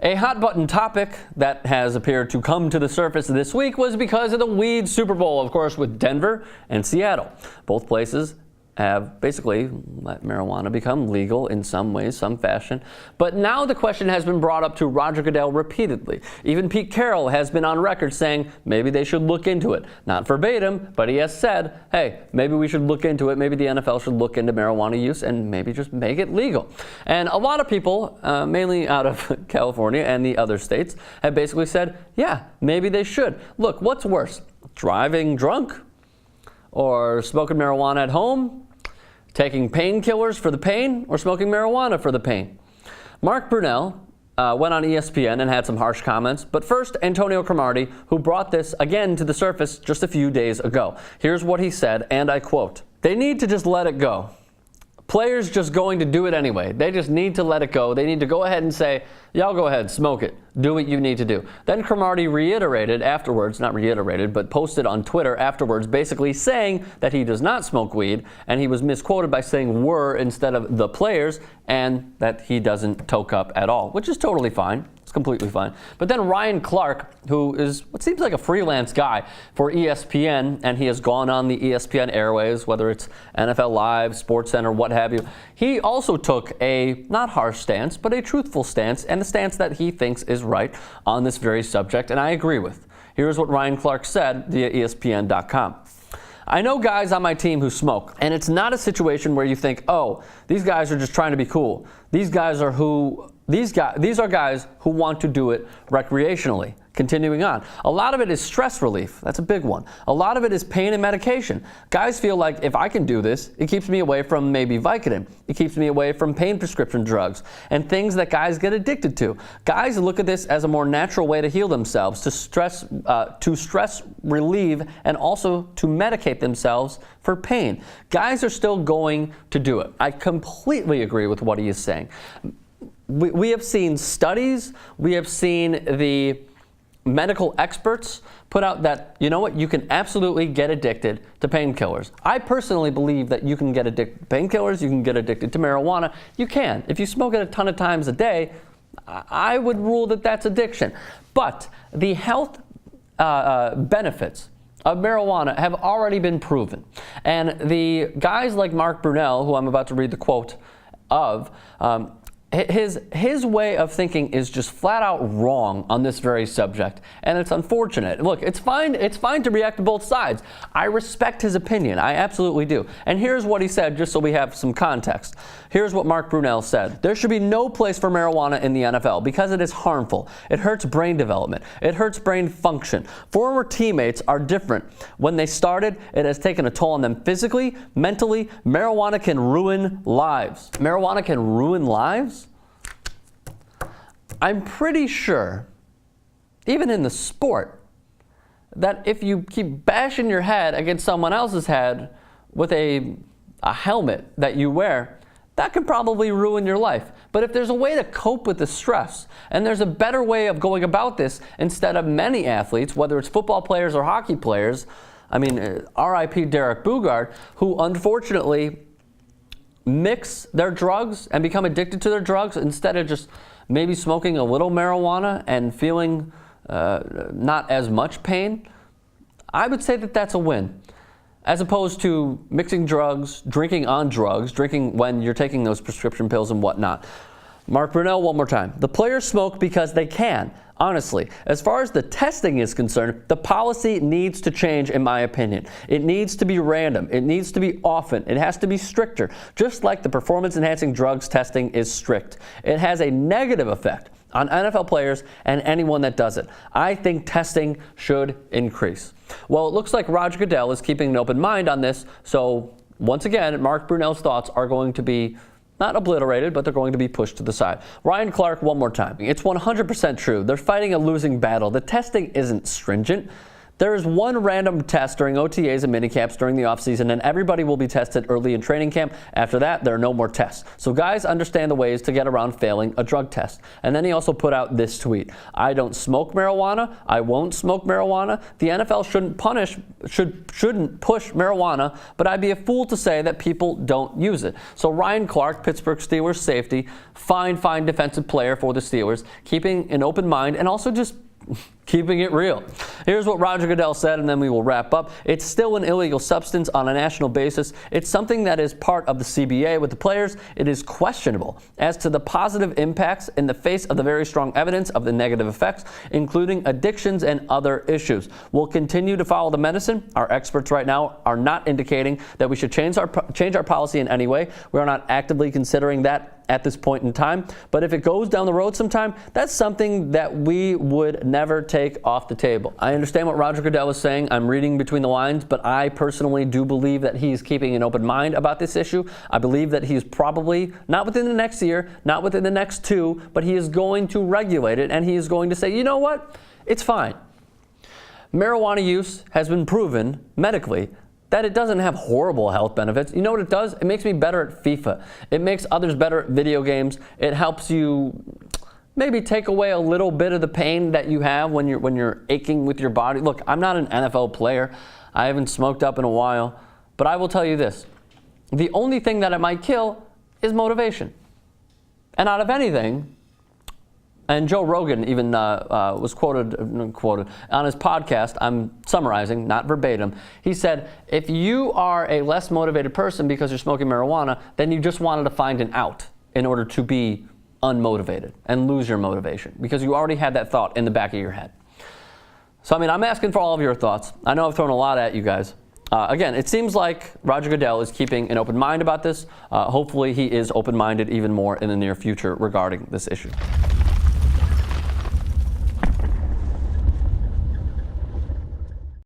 A hot-button topic that has appeared to come to the surface this week was because of the weed Super Bowl, of course, with Denver and Seattle. Both places have basically let marijuana become legal in some way, some fashion. But now the question has been brought up to Roger Goodell repeatedly. Even Pete Carroll has been on record saying maybe they should look into it. Not verbatim, but he has said, hey, maybe we should look into it. Maybe the NFL should look into marijuana use and maybe just make it legal. And a lot of people, mainly out of California and the other states, have basically said, yeah, maybe they should. Look, what's worse, driving drunk or smoking marijuana at home? Taking painkillers for the pain or smoking marijuana for the pain? Mark Brunell went on ESPN and had some harsh comments. But first, Antonio Cromartie, who brought this again to the surface just a few days ago. Here's what he said, and I quote, "They need to just let it go. Players just going to do it anyway. They just need to let it go. They need to go ahead and say, y'all go ahead, smoke it. Do what you need to do." Then Cromartie reiterated afterwards, not reiterated, but posted on Twitter afterwards, basically saying that he does not smoke weed, and he was misquoted by saying "were" instead of "the players," and that he doesn't toke up at all, which is totally fine. It's completely fine. But then Ryan Clark, who is what seems like a freelance guy for ESPN, and he has gone on the ESPN airwaves, whether it's NFL Live, SportsCenter, what have you, he also took a not harsh stance, but a truthful stance, and the stance that he thinks is right on this very subject, and I agree with. Here's what Ryan Clark said via ESPN.com. "I know guys on my team who smoke, and it's not a situation where you think, oh, these guys are just trying to be cool. These are guys who want to do it recreationally." Continuing on, "A lot of it is stress relief." That's a big one. "A lot of it is pain and medication. Guys feel like if I can do this, it keeps me away from maybe Vicodin. It keeps me away from pain prescription drugs and things that guys get addicted to. Guys look at this as a more natural way to heal themselves, to stress relieve, and also to medicate themselves for pain. Guys are still going to do it." I completely agree with what he is saying. We have seen studies, we have seen the medical experts put out that, you know what, you can absolutely get addicted to painkillers. I personally believe that you can get addicted to painkillers, you can get addicted to marijuana. You can. If you smoke it a ton of times a day, I would rule that that's addiction. But the health benefits of marijuana have already been proven. And the guys like Mark Brunell, who I'm about to read the quote of, his way of thinking is just flat out wrong on this very subject, and it's unfortunate. Look, it's fine to react to both sides. I respect his opinion, I absolutely do. And here's what he said, just so we have some context. Here's what Mark Brunell said. "There should be no place for marijuana in the NFL because it is harmful. It hurts brain development. It hurts brain function. Former teammates are different. When they started, it has taken a toll on them physically, mentally. Marijuana can ruin lives." Marijuana can ruin lives? I'm pretty sure, even in the sport, that if you keep bashing your head against someone else's head with a helmet that you wear, that could probably ruin your life. But if there's a way to cope with the stress, and there's a better way of going about this instead of many athletes, whether it's football players or hockey players, I mean, R.I.P. Derek Boogaard, who unfortunately mix their drugs and become addicted to their drugs instead of just maybe smoking a little marijuana and feeling not as much pain, I would say that that's a win. As opposed to mixing drugs, drinking on drugs, drinking when you're taking those prescription pills and whatnot. Mark Brunell, one more time. "The players smoke because they can. Honestly, as far as the testing is concerned, the policy needs to change, in my opinion. It needs to be random. It needs to be often. It has to be stricter, just like the performance-enhancing drugs testing is strict. It has a negative effect on NFL players and anyone that does it. I think testing should increase." Well, it looks like Roger Goodell is keeping an open mind on this, so once again, Mark Brunell's thoughts are going to be not obliterated, but they're going to be pushed to the side. Ryan Clark, one more time. "It's 100% true. They're fighting a losing battle. The testing isn't stringent. There is one random test during OTAs and minicamps during the offseason, and everybody will be tested early in training camp. After that, there are no more tests. So guys understand the ways to get around failing a drug test. And then he also put out this tweet. I don't smoke marijuana. I won't smoke marijuana. The NFL shouldn't push marijuana, but I'd be a fool to say that people don't use it. So Ryan Clark, Pittsburgh Steelers safety, fine defensive player for the Steelers, keeping an open mind and also just keeping it real. Here's what Roger Goodell said, and then we will wrap up. It's still an illegal substance on a national basis. It's something that is part of the CBA with the players. It is questionable as to the positive impacts in the face of the very strong evidence of the negative effects, including addictions and other issues. We'll continue to follow the medicine. Our experts right now are not indicating that we should change our policy in any way. We are not actively considering that at this point in time. But if it goes down the road sometime, that's something that we would never take off the table. I understand what Roger Goodell is saying. I'm reading between the lines, but I personally do believe that he's keeping an open mind about this issue. I believe that he's probably, not within the next year, not within the next 2, but he is going to regulate it, and he is going to say, you know what? It's fine. Marijuana use has been proven medically that it doesn't have horrible health benefits. You know what it does? It makes me better at FIFA. It makes others better at video games. It helps you maybe take away a little bit of the pain that you have when you're aching with your body. Look, I'm not an NFL player. I haven't smoked up in a while. But I will tell you this. The only thing that it might kill is motivation. And out of anything, and Joe Rogan even was quoted on his podcast. I'm summarizing, not verbatim. He said, if you are a less motivated person because you're smoking marijuana, then you just wanted to find an out in order to be unmotivated and lose your motivation because you already had that thought in the back of your head. So, I mean, I'm asking for all of your thoughts. I know I've thrown a lot at you guys. Again, it seems like Roger Goodell is keeping an open mind about this. Hopefully he is open-minded even more in the near future regarding this issue.